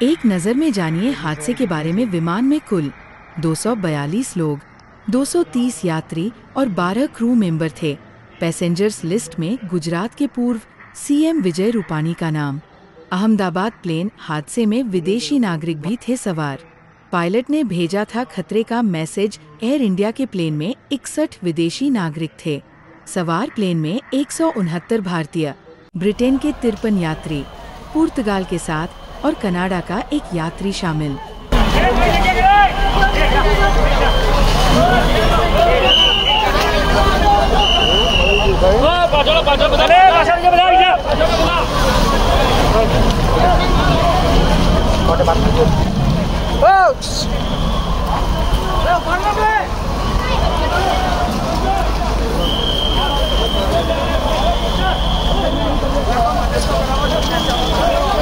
एक नज़र में जानिए हादसे के बारे में। विमान में कुल 242 लोग, 230 यात्री और 12 क्रू मेंबर थे। पैसेंजर्स लिस्ट में गुजरात के पूर्व सीएम विजय रूपाणी का नाम। अहमदाबाद प्लेन हादसे में विदेशी नागरिक भी थे सवार। पायलट ने भेजा था खतरे का मैसेज। एयर इंडिया के प्लेन में 61 विदेशी नागरिक थे। सवार प्लेन में 169 भारतीय, ब्रिटेन के 53 यात्री, पुर्तगाल के 7 और कनाडा का एक यात्री शामिल। Let's go.